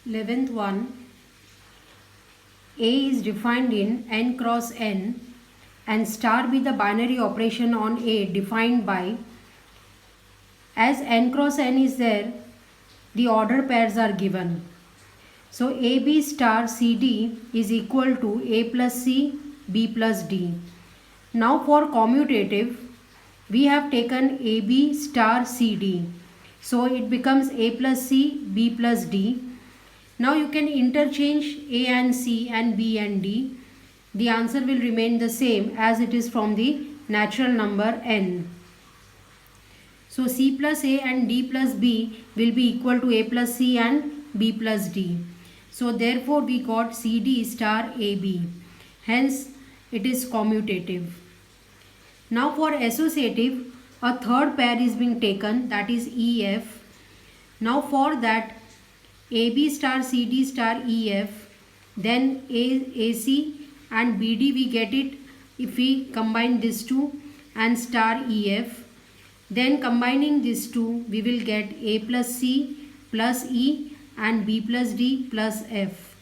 11th one, A is defined in n cross n and star be the binary operation on A defined by, as n cross n is there, the order pairs are given. So AB star CD is equal to A plus C, B plus D. Now for commutative, we have taken AB star CD. So it becomes A plus C, B plus D. Now you can interchange A and C and B and D. The answer will remain the same as it is from the natural number n. So C plus A and D plus B will be equal to A plus C and B plus D. So therefore we got CD star AB. Hence it is commutative. Now for associative, a third pair is being taken, that is EF. Now for that, AB star CD star EF, then AC and BD we get it if we combine these two, and star EF. Then combining these two we will get A plus C plus E and B plus D plus F.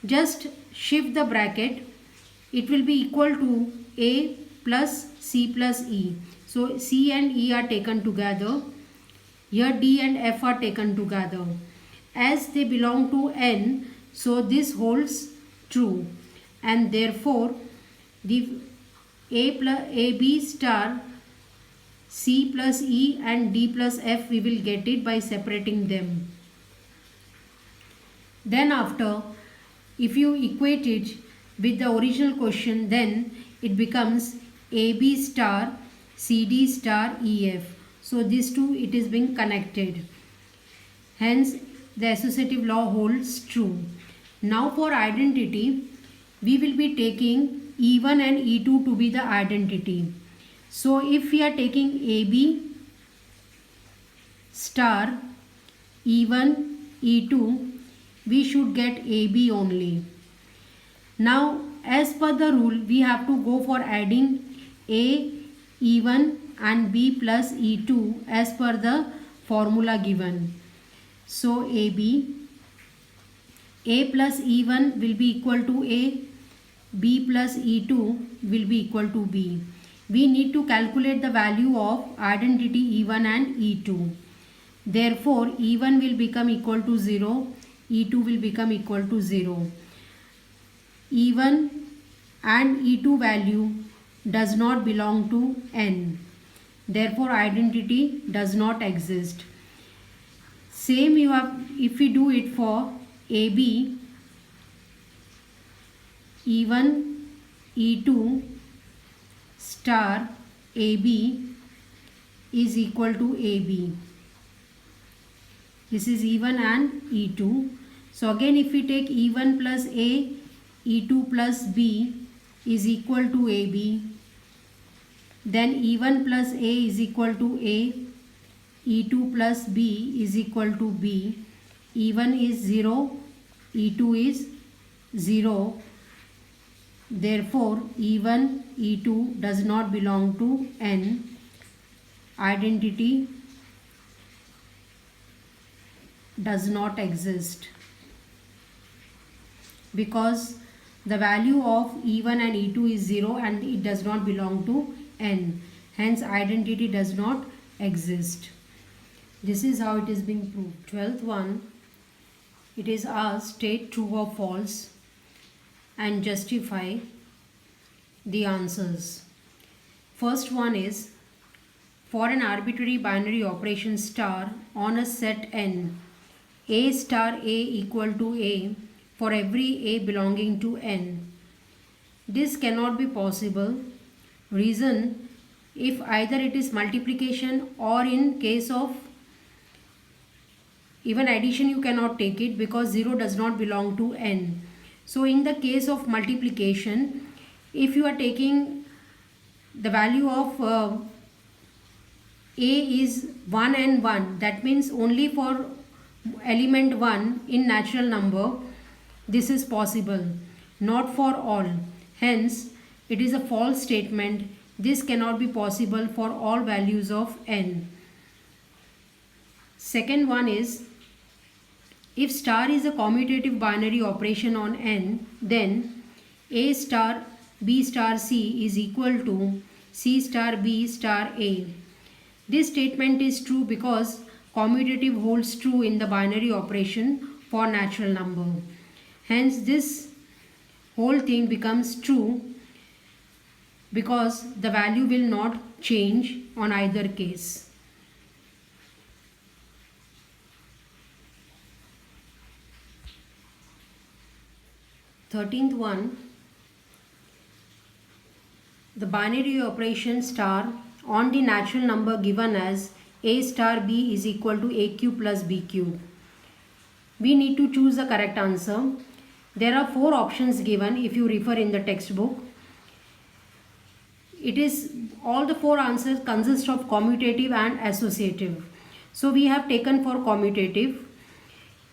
Just shift the bracket, it will be equal to A plus C plus E. So C and E are taken together. Here D and F are taken together. As they belong to N, so this holds true, and therefore the AB star C plus E and D plus F we will get it by separating them. Then after, if you equate it with the original question, then it becomes AB star CD star EF. So these two, it is being connected. Hence the associative law holds true. Now for identity, we will be taking E1 and E2 to be the identity. So if we are taking AB star E1 E2, we should get AB only. Now as per the rule, we have to go for adding A E1 and B plus E2 as per the formula given. So AB, A plus E1 will be equal to A, B plus E2 will be equal to B. We need to calculate the value of identity E1 and E2. Therefore E1 will become equal to 0, E2 will become equal to 0. E1 and E2 value does not belong to N. Therefore identity does not exist. Same you have if we do it for AB, E1 E2 star AB is equal to AB. This is E1 and E2. So again if we take E1 plus A, E2 plus B is equal to AB, then E1 plus A is equal to A, E2 plus B is equal to B. E1 is 0, E2 is 0. Therefore E1, E2 does not belong to N. Identity does not exist because the value of E1 and E2 is 0 and it does not belong to N. Hence identity does not exist. This is how it is being proved. 12th one, it is asked state true or false and justify the answers. First one is, for an arbitrary binary operation star on a set N, A star A equal to A for every A belonging to N. This cannot be possible. Reason, if either it is multiplication or in case of even addition you cannot take it because 0 does not belong to N. So in the case of multiplication, if you are taking the value of A is 1 and 1, that means only for element 1 in natural number this is possible, not for all. Hence it is a false statement. This cannot be possible for all values of N. Second one is, If star is a commutative binary operation on n, then A star B star C is equal to C star B star A. This statement is true because commutative holds true in the binary operation for natural number. Hence this whole thing becomes true because the value will not change on either case. Thirteenth one, the binary operation star on the natural number given as A star B is equal to A cube plus B cube. We need to choose the correct answer. There are 4 options given if you refer in the textbook. It is all the 4 answers consist of commutative and associative. So we have taken for commutative.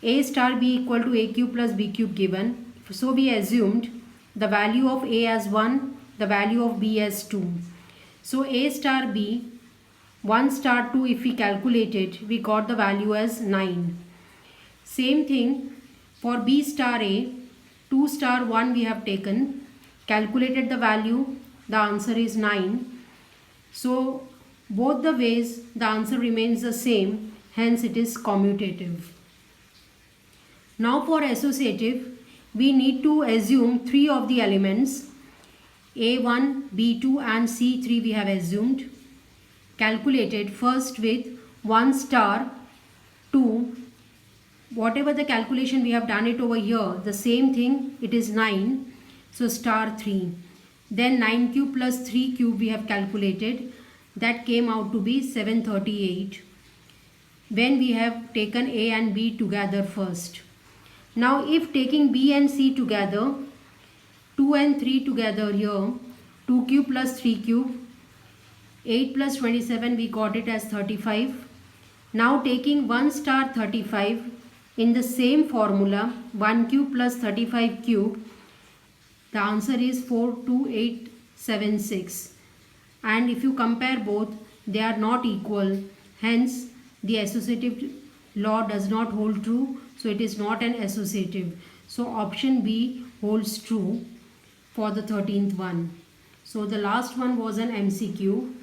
A star B equal to A cube plus B cube given. So we assumed the value of A as 1, the value of B as 2. So A star B, 1 star 2, if we calculate it, we got the value as 9. Same thing for B star A, 2 star 1 we have taken, calculated the value, the answer is 9. So both the ways the answer remains the same, hence it is commutative. Now for associative, we need to assume 3 of the elements. A1, B2 and C3 we have assumed. Calculated first with 1 star 2. Whatever the calculation we have done it over here, the same thing, it is 9. So star 3. Then 9 cube plus 3 cube we have calculated. That came out to be 738. When we have taken A and B together first. Now if taking B and C together, 2 and 3 together here, 2 cube plus 3 cube, 8 plus 27 we got it as 35. Now taking 1 star 35 in the same formula, 1 cube plus 35 cube, the answer is 42876. And if you compare both, they are not equal. Hence the associative law does not hold true. So it is not an associative. So option B holds true for the 13th one. So the last one was an MCQ.